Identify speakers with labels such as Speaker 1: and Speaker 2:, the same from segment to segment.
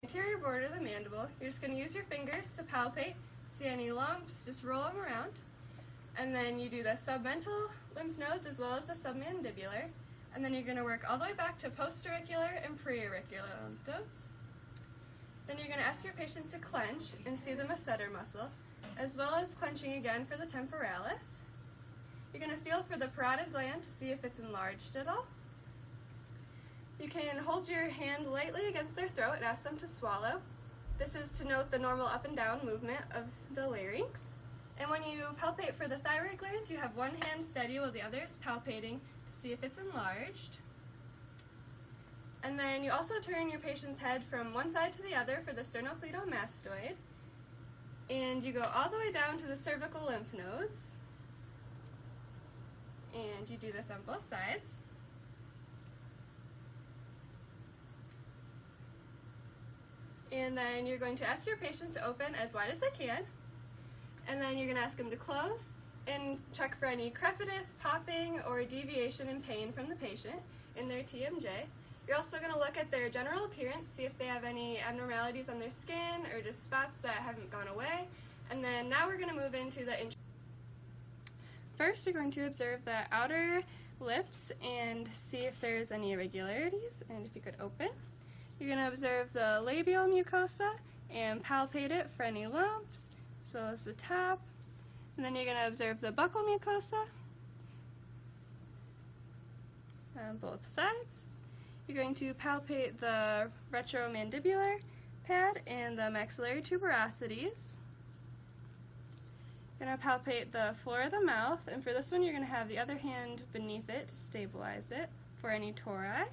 Speaker 1: Anterior border of the mandible. You're just going to use your fingers to palpate, see any lumps, just roll them around. And then you do the submental lymph nodes as well as the submandibular. And then you're going to work all the way back to postauricular and preauricular lymph nodes. Then you're going to ask your patient to clench and see the masseter muscle, as well as clenching again for the temporalis. You're going to feel for the parotid gland to see if it's enlarged at all. You can hold your hand lightly against their throat and ask them to swallow. This is to note the normal up and down movement of the larynx. And when you palpate for the thyroid gland, you have one hand steady while the other is palpating to see if it's enlarged. And then you also turn your patient's head from one side to the other for the sternocleidomastoid. And you go all the way down to the cervical lymph nodes. And you do this on both sides. And then you're going to ask your patient to open as wide as they can. And then you're going to ask them to close and check for any crepitus, popping, or deviation in pain from the patient in their TMJ. You're also going to look at their general appearance, see if they have any abnormalities on their skin or just spots that haven't gone away. And then now we're going to move into the First, you're going to observe the outer lips and see if there's any irregularities. And if you could open. You're going to observe the labial mucosa and palpate it for any lumps, as well as the top. And then you're going to observe the buccal mucosa on both sides. You're going to palpate the retromandibular pad and the maxillary tuberosities. You're going to palpate the floor of the mouth, and for this one you're going to have the other hand beneath it to stabilize it for any tori,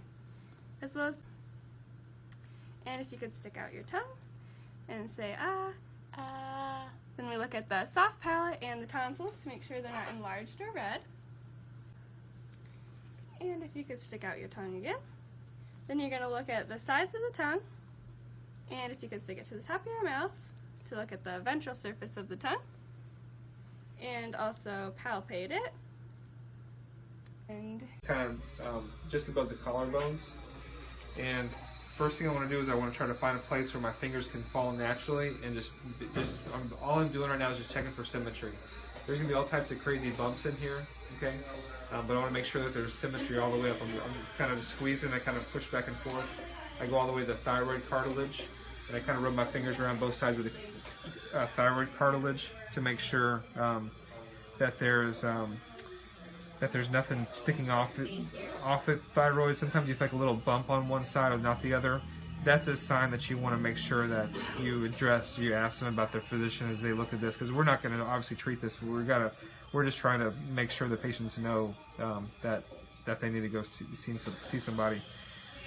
Speaker 1: as well as. And if you could stick out your tongue and say ah, ah. Then we look at the soft palate and the tonsils to make sure they're not enlarged or red. And if you could stick out your tongue again. Then you're going to look at the sides of the tongue. And if you could stick it to the top of your mouth to look at the ventral surface of the tongue. And also palpate it. And
Speaker 2: kind of just above the collarbones. And first thing I want to do is I want to try to find a place where my fingers can fall naturally, and just all I'm doing right now is just checking for symmetry. There's going to be all types of crazy bumps in here, okay? But I want to make sure that there's symmetry all the way up. I'm kind of squeezing, I kind of push back and forth. I go all the way to the thyroid cartilage, and I kind of rub my fingers around both sides of the thyroid cartilage to make sure that there's nothing sticking off the thyroid. Sometimes you feel like a little bump on one side or not the other. That's a sign that you want to make sure that you ask them about their physician as they look at this, because we're not going to obviously treat this, but we're just trying to make sure the patients know that they need to go see somebody.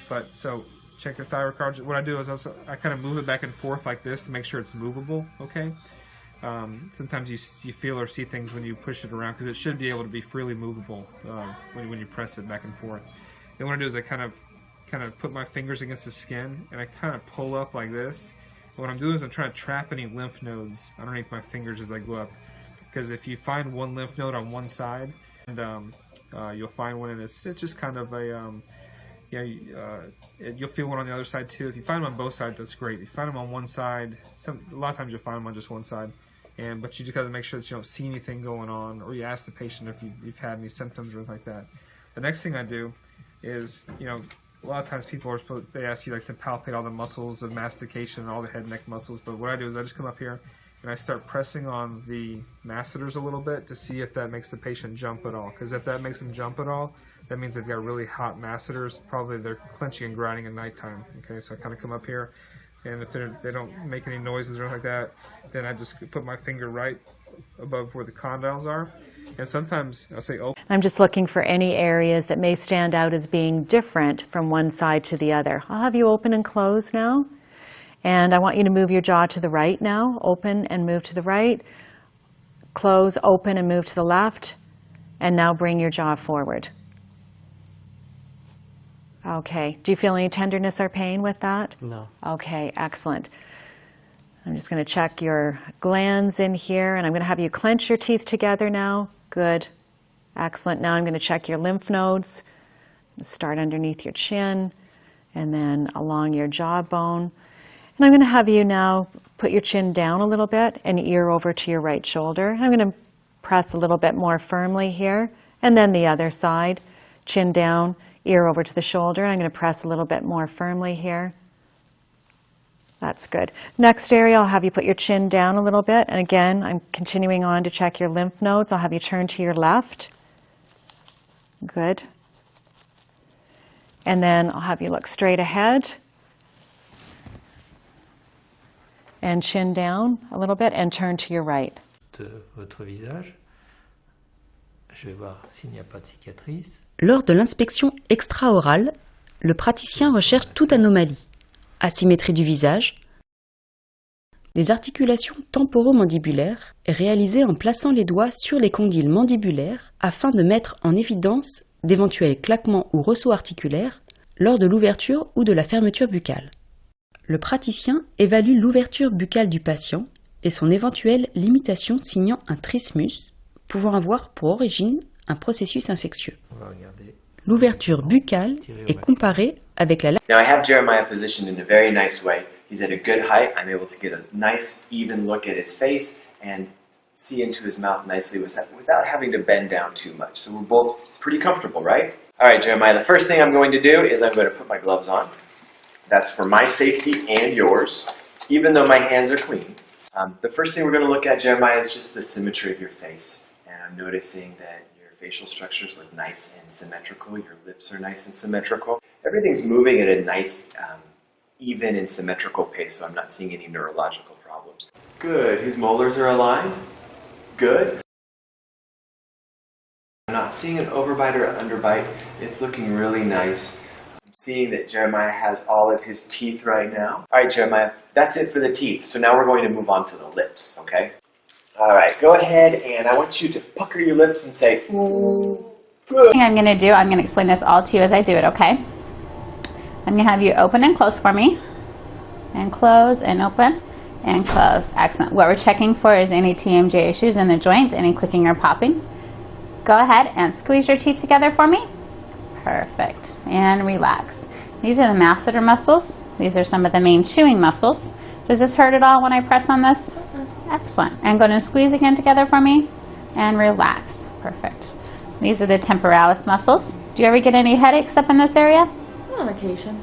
Speaker 2: But so check your thyroid cartilage. What I do is I kind of move it back and forth like this to make sure it's movable. Okay. Sometimes you feel or see things when you push it around, because it should be able to be freely movable when you press it back and forth. And what I do is I kind of put my fingers against the skin and I kind of pull up like this. And what I'm doing is I'm trying to trap any lymph nodes underneath my fingers as I go up, because if you find one lymph node on one side, and you'll find one, and it's just kind of a you'll feel one on the other side too. If you find them on both sides, that's great. If you find them on one side, a lot of times you'll find them on just one side. But you just got to make sure that you don't see anything going on, or you ask the patient if you've had any symptoms or anything like that. The next thing I do is, a lot of times people they ask you to palpate all the muscles of mastication, all the head and neck muscles. But what I do is I just come up here and I start pressing on the masseters a little bit to see if that makes the patient jump at all. Because if that makes them jump at all, that means they've got really hot masseters. Probably they're clenching and grinding at nighttime. Okay, so I kind of come up here. And if they don't make any noises or anything like that, then I just put my finger right above where the condyles are. And sometimes I'll say, oh.
Speaker 3: I'm just looking for any areas that may stand out as being different from one side to the other. I'll have you open and close now. And I want you to move your jaw to the right now. Open and move to the right. Close, open, and move to the left. And now bring your jaw forward. Okay. Do you feel any tenderness or pain with that?
Speaker 4: No.
Speaker 3: Okay, excellent. I'm just going to check your glands in here, and I'm going to have you clench your teeth together now. Good. Excellent. Now I'm going to check your lymph nodes. Start underneath your chin, and then along your jawbone. And I'm going to have you now put your chin down a little bit and ear over to your right shoulder. I'm going to press a little bit more firmly here, and then the other side, chin down, ear over to the shoulder. I'm going to press a little bit more firmly here. That's good. Next area, I'll have you put your chin down a little bit. And again, I'm continuing on to check your lymph nodes. I'll have you turn to your left. Good. And then I'll have you look straight ahead. And chin down a little bit and turn to your right.
Speaker 4: De votre visage. Je vais voir s'il n'y a pas de cicatrice.
Speaker 5: Lors de l'inspection extra-orale, le praticien recherche toute anomalie. Asymétrie du visage, des articulations temporomandibulaires réalisées en plaçant les doigts sur les condyles mandibulaires afin de mettre en évidence d'éventuels claquements ou ressauts articulaires lors de l'ouverture ou de la fermeture buccale. Le praticien évalue l'ouverture buccale du patient et son éventuelle limitation signant un trismus pouvant avoir pour origine un processus infectieux.
Speaker 4: On va regarder.
Speaker 5: L'ouverture buccale est comparée avec la...
Speaker 6: Now I have Jeremiah positioned in a very nice way. He's at a good height. I'm able to get a nice, even look at his face and see into his mouth nicely without having to bend down too much. So we're both pretty comfortable, right? All right, Jeremiah, the first thing I'm going to do is I'm going to put my gloves on. That's for my safety and yours, even though my hands are clean. The first thing we're going to look at, Jeremiah, is just the symmetry of your face. And I'm noticing that your facial structures look nice and symmetrical. Your lips are nice and symmetrical. Everything's moving at a nice, even and symmetrical pace, so I'm not seeing any neurological problems. Good. His molars are aligned. Good. I'm not seeing an overbite or an underbite. It's looking really nice. I'm seeing that Jeremiah has all of his teeth right now. All right, Jeremiah, that's it for the teeth. So now we're going to move on to the lips, okay? All right, go ahead, and I want you to pucker your lips and say, ooh, good.
Speaker 7: I'm going to explain this all to you as I do it, okay? I'm going to have you open and close for me. And close and open and close. Excellent. What we're checking for is any TMJ issues in the joint, any clicking or popping. Go ahead and squeeze your teeth together for me. Perfect. And relax. These are the masseter muscles. These are some of the main chewing muscles. Does this hurt at all when I press on this? Excellent. And go ahead and squeeze again together for me. And relax. Perfect. These are the temporalis muscles. Do you ever get any headaches up in this area?
Speaker 8: On occasion.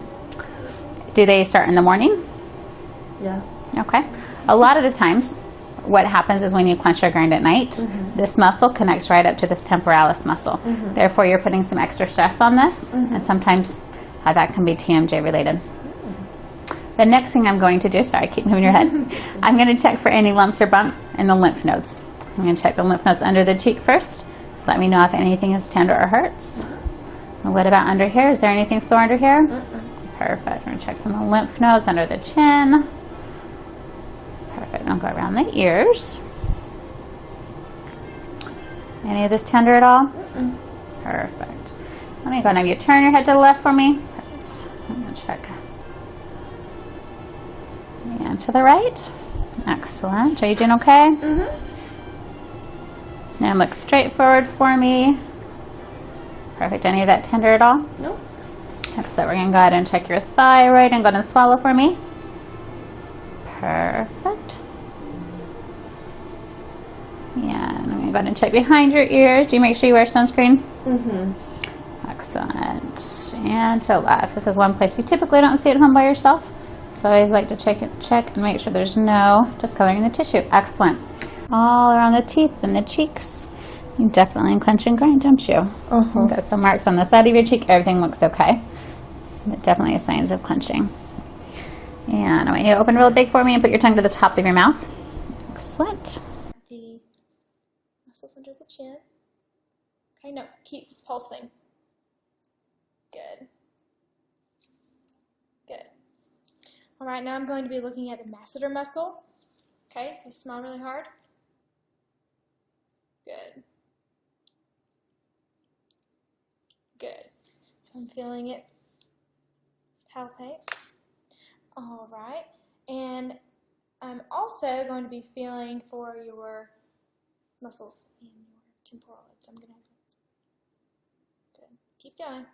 Speaker 7: Do they start in the morning?
Speaker 8: Yeah.
Speaker 7: Okay. A lot of the times, what happens is when you clench or grind at night, this muscle connects right up to this temporalis muscle. Therefore, you're putting some extra stress on this, and sometimes that can be TMJ related. The next thing I'm going to do, sorry, I keep moving your head. I'm going to check for any lumps or bumps in the lymph nodes. I'm going to check the lymph nodes under the cheek first. Let me know if anything is tender or hurts. And what about under here? Is there anything sore under here? Perfect. We're going to check some of the lymph nodes under the chin. Perfect. Now go around the ears. Any of this tender at all? Perfect. Let me go and have you turn your head to the left for me. Perfect. I'm going to check. And to the right. Excellent. Are you doing okay? Now look straight forward for me. Perfect. Any of that tender at all?
Speaker 8: No.
Speaker 7: Excellent. We're going to go ahead and check your thyroid and go ahead and swallow for me. Perfect. Yeah, and I'm going to go ahead and check behind your ears. Do you make sure you wear sunscreen? Excellent. And to left. This is one place you typically don't see at home by yourself. So I like to check and make sure there's no discoloring in the tissue. Excellent. All around the teeth and the cheeks. You definitely clench and grind, don't you? You've got some marks on the side of your cheek. Everything looks okay. But definitely signs of clenching. And I want you to open real big for me and put your tongue to the top of your mouth. Excellent.
Speaker 8: The muscles under the chin. Okay, no, keep pulsing. Good. Good. All right, now I'm going to be looking at the masseter muscle. Okay, so smile really hard. Good. Good. So I'm feeling it palpate. All right, and I'm also going to be feeling for your muscles in your temporal lobes. I'm gonna. Good. Keep going.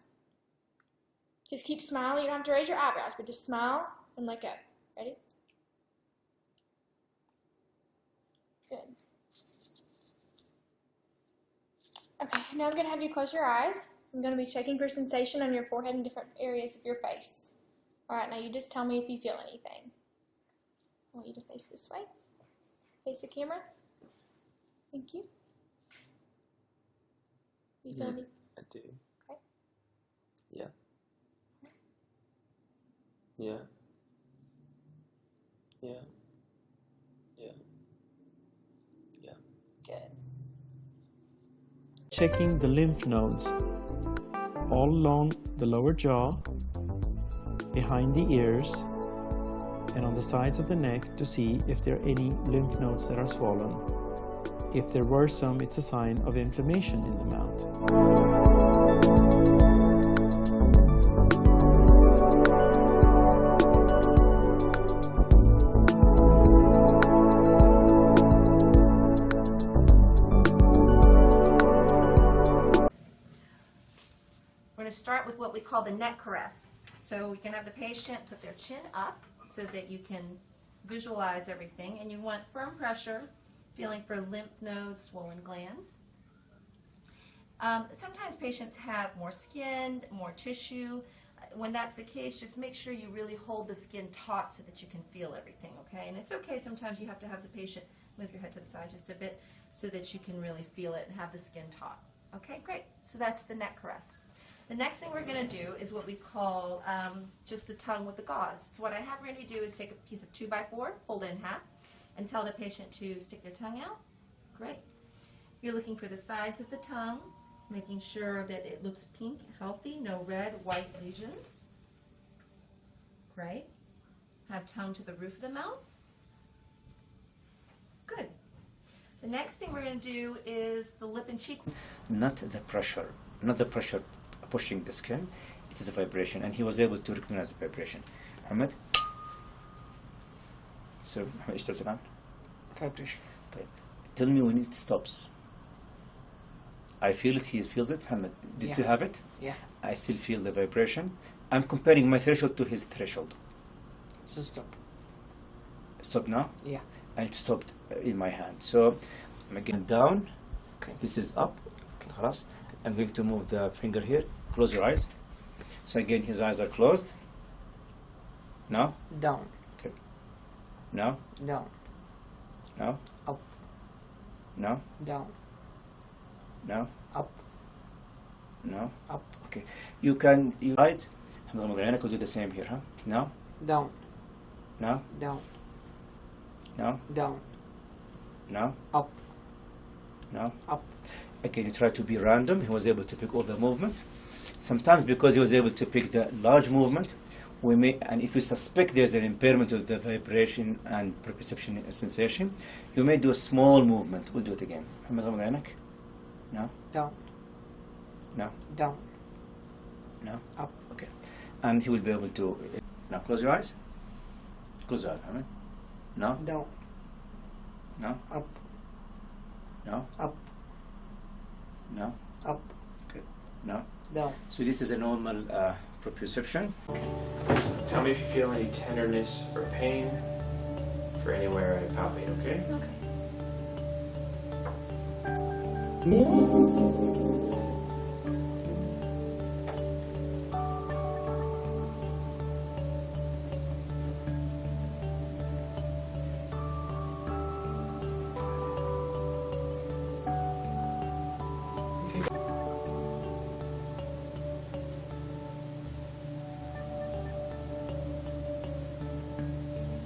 Speaker 8: Just keep smiling. You don't have to raise your eyebrows, but just smile and let go. Ready? now I'm going to have you close your eyes. I'm going to be checking for sensation on your forehead and different areas of your face. All right, now you just tell me if you feel anything. I want you to face this way. Face the camera. Thank you. You feel any?
Speaker 9: I do.
Speaker 8: Okay.
Speaker 9: Yeah. Yeah. Yeah. Yeah. Yeah.
Speaker 8: Good.
Speaker 10: Checking the lymph nodes all along the lower jaw, behind the ears, and on the sides of the neck to see if there are any lymph nodes that are swollen. If there were some, it's a sign of inflammation in the mouth.
Speaker 11: We're going to start with what we call the neck caress. So we can have the patient put their chin up so that you can visualize everything, and you want firm pressure, feeling for lymph nodes, swollen glands. Sometimes patients have more skin, more tissue. When that's the case, just make sure you really hold the skin taut so that you can feel everything, okay? And it's okay, sometimes you have to have the patient move your head to the side just a bit so that you can really feel it and have the skin taut. Okay, great. So that's the neck caress. The next thing we're going to do is what we call just the tongue with the gauze. So what I have Randy do is take a piece of 2x4, fold it in half, and tell the patient to stick their tongue out. Great. You're looking for the sides of the tongue, making sure that it looks pink, healthy, no red, white lesions. Great. Have tongue to the roof of the mouth. Good. The next thing we're going to do is the lip and cheek.
Speaker 12: Not the pressure pushing the skin, it is a vibration, and he was able to recognize the vibration. Ahmed? So, ايش تسمع؟
Speaker 13: Vibration.
Speaker 12: طيب. Tell me when it stops. I feel it, he feels it. Ahmed, do you still have it?
Speaker 13: Yeah.
Speaker 12: I still feel the vibration. I'm comparing my threshold to his threshold.
Speaker 13: It's stop.
Speaker 12: Stop now?
Speaker 13: Yeah.
Speaker 12: And it stopped in my hand. So, I'm again down.
Speaker 13: Okay.
Speaker 12: This is up. خلاص. I'm going to move the finger here. Close your eyes. So again, his eyes are closed. Now?
Speaker 13: Down.
Speaker 12: Okay. Now?
Speaker 13: Down.
Speaker 12: Now?
Speaker 13: Up.
Speaker 12: Now?
Speaker 13: Down.
Speaker 12: Now?
Speaker 13: Up.
Speaker 12: Now?
Speaker 13: Up.
Speaker 12: Okay. You can, you right? I could do the same here, huh? Now?
Speaker 13: Down.
Speaker 12: Now?
Speaker 13: Down.
Speaker 12: Now?
Speaker 13: Down.
Speaker 12: Now?
Speaker 13: Up.
Speaker 12: Now?
Speaker 13: Up.
Speaker 12: Again, you try to be random. He was able to pick all the movements. Sometimes because he was able to pick the large movement, we may, and if we suspect there's an impairment of the vibration and perception sensation, you may do a small movement. We'll do it again. Now?
Speaker 13: Down.
Speaker 12: Now?
Speaker 13: Down.
Speaker 12: Now?
Speaker 13: Up.
Speaker 12: Okay. And he will be able to, now close your eyes. Close your eyes, Ahmed. Now?
Speaker 13: Down.
Speaker 12: Now?
Speaker 13: Up.
Speaker 12: Now?
Speaker 13: Up.
Speaker 12: Now?
Speaker 13: Up.
Speaker 12: Good. Now?
Speaker 13: Down.
Speaker 12: So this is a normal proprioception.
Speaker 2: Tell me if you feel any tenderness or pain for anywhere I palpate, okay?
Speaker 11: Okay.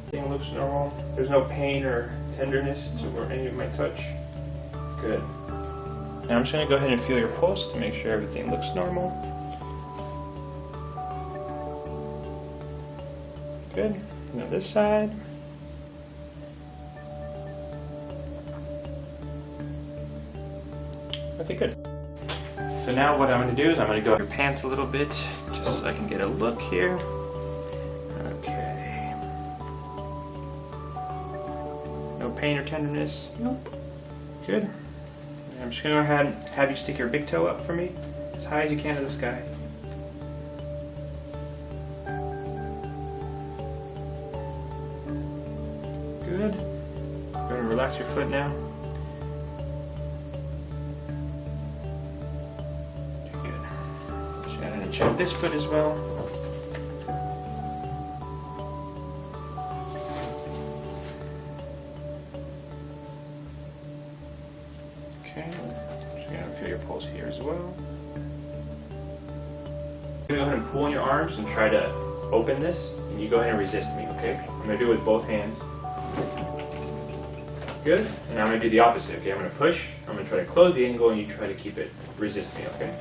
Speaker 2: Everything looks normal. There's no pain or tenderness to where any of my touch. Good. Now I'm just going to go ahead and feel your pulse to make sure everything looks normal. Good. Now this side. Okay, good. So now what I'm going to do is I'm going to go up your pants a little bit just so I can get a look here. Okay. No pain or tenderness?
Speaker 11: Nope.
Speaker 2: Good. I'm just going to go ahead and have you stick your big toe up for me as high as you can to the sky. Good. Go ahead and relax your foot now. check this foot as well. Okay, just gonna feel your pulse here as well. You're gonna go ahead and pull on your arms and try to open this, and you go ahead and resist me, okay? I'm gonna do it with both hands. Good, and I'm gonna do the opposite, okay? I'm gonna push, I'm gonna try to close the angle, and you try to keep it, resist me, okay?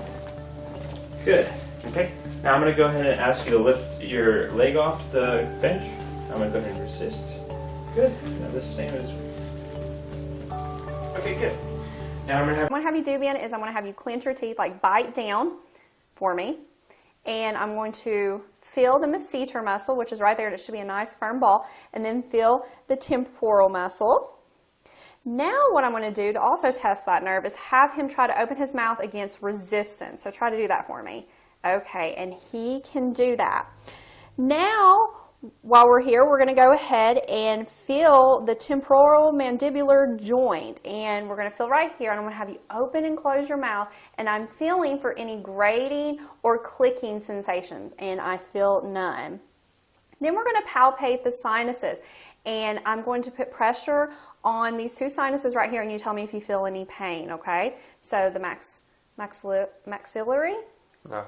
Speaker 2: Good, okay? Now I'm gonna go ahead and ask you to lift your leg off the bench. I'm gonna go ahead and resist. Good, now the same as, okay, good. Now I'm gonna have
Speaker 14: you do, Ben, is I'm gonna have you clench your teeth, like bite down for me. And I'm going to feel the masseter muscle, which is right there, and it should be a nice firm ball, and then feel the temporal muscle. Now what I'm going to do to also test that nerve is have him try to open his mouth against resistance. So try to do that for me. Okay, and he can do that. Now, while we're here, we're going to go ahead and feel the temporal mandibular joint. And we're going to feel right here, and I'm going to have you open and close your mouth, and I'm feeling for any grating or clicking sensations, and I feel none. Then we're going to palpate the sinuses, and I'm going to put pressure on these two sinuses right here, and you tell me if you feel any pain, okay? So the maxillary
Speaker 2: no.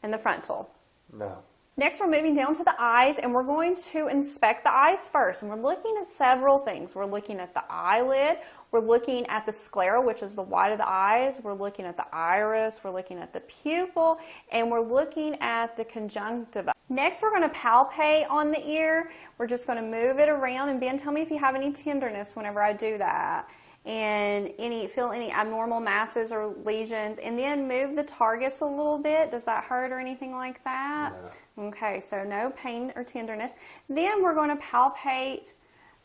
Speaker 14: And the frontal.
Speaker 2: No.
Speaker 14: Next, we're moving down to the eyes, and we're going to inspect the eyes first. And we're looking at several things. We're looking at the eyelid. We're looking at the sclera, which is the white of the eyes. We're looking at the iris. We're looking at the pupil. And we're looking at the conjunctiva. Next, we're going to palpate on the ear. We're just going to move it around. And Ben, tell me if you have any tenderness whenever I do that. And feel any abnormal masses or lesions, and then move the targets a little bit. Does that hurt or anything like that? No. Okay, so no pain or tenderness. Then we're going to palpate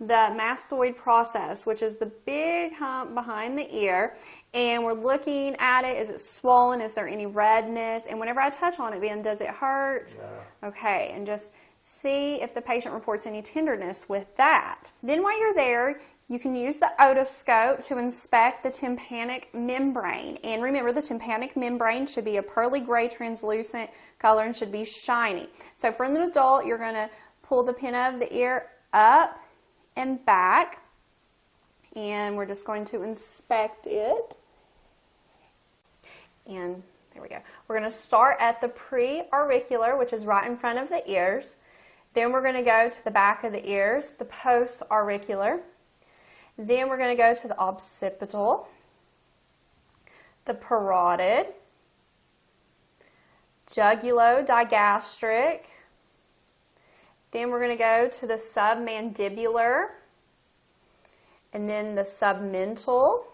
Speaker 14: the mastoid process, which is the big hump behind the ear, and we're looking at it. Is it swollen? Is there any redness? And whenever I touch on it, Ben, does it hurt? No. Okay, and just see if the patient reports any tenderness with that. Then while you're there, you can use the otoscope to inspect the tympanic membrane. And remember, the tympanic membrane should be a pearly gray translucent color and should be shiny. So for an adult, you're going to pull the pin of the ear up and back. And we're just going to inspect it. And there we go. We're going to start at the pre-auricular, which is right in front of the ears. Then we're going to go to the back of the ears, the post-auricular. Then we're going to go to the occipital, the parotid, jugulo-digastric. Then we're going to go to the submandibular, and then the submental.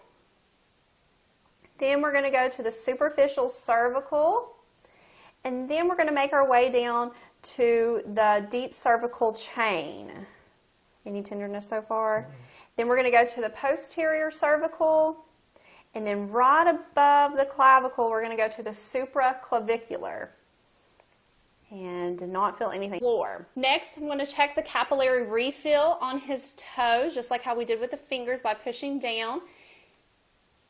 Speaker 14: Then we're going to go to the superficial cervical, and then we're going to make our way down to the deep cervical chain. Any tenderness so far? Then we're going to go to the posterior cervical, and then right above the clavicle, we're going to go to the supraclavicular. And did not feel anything. Floor. Next, I'm going to check the capillary refill on his toes, just like how we did with the fingers by pushing down.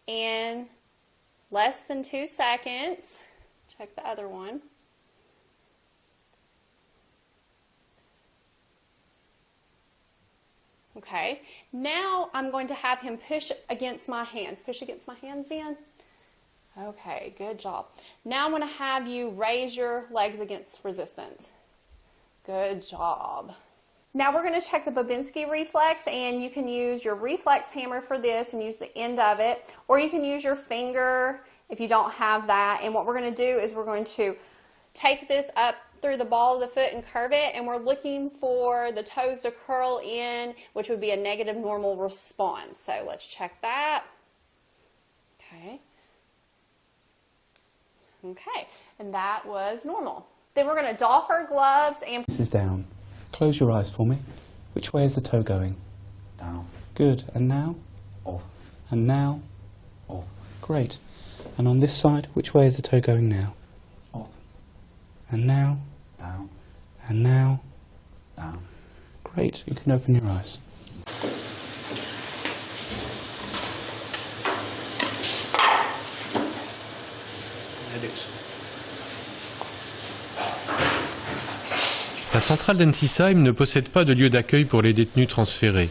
Speaker 14: In less than 2 seconds. Check the other one. Okay, now I'm going to have him push against my hands. Push against my hands, Ben. Okay, good job. Now I'm going to have you raise your legs against resistance. Good job. Now we're going to check the Babinski reflex, and you can use your reflex hammer for this and use the end of it, or you can use your finger if you don't have that. And what we're going to do is we're going to take this up through the ball of the foot and curve it, and we're looking for the toes to curl in, which would be a negative normal response. So let's check that. Okay. Okay, and that was normal. Then we're going to doff our gloves and...
Speaker 15: This is down. Close your eyes for me. Which way is the toe going?
Speaker 16: Down.
Speaker 15: Good. And now?
Speaker 16: Up.
Speaker 15: And now?
Speaker 16: Up.
Speaker 15: Great. And on this side, which way is the toe going now?
Speaker 16: Up.
Speaker 15: And now?
Speaker 16: Down.
Speaker 15: And now?
Speaker 16: Down.
Speaker 15: Great. You can open your eyes.
Speaker 17: La centrale d'Ensisheim ne possède pas de lieu d'accueil pour les détenus transférés.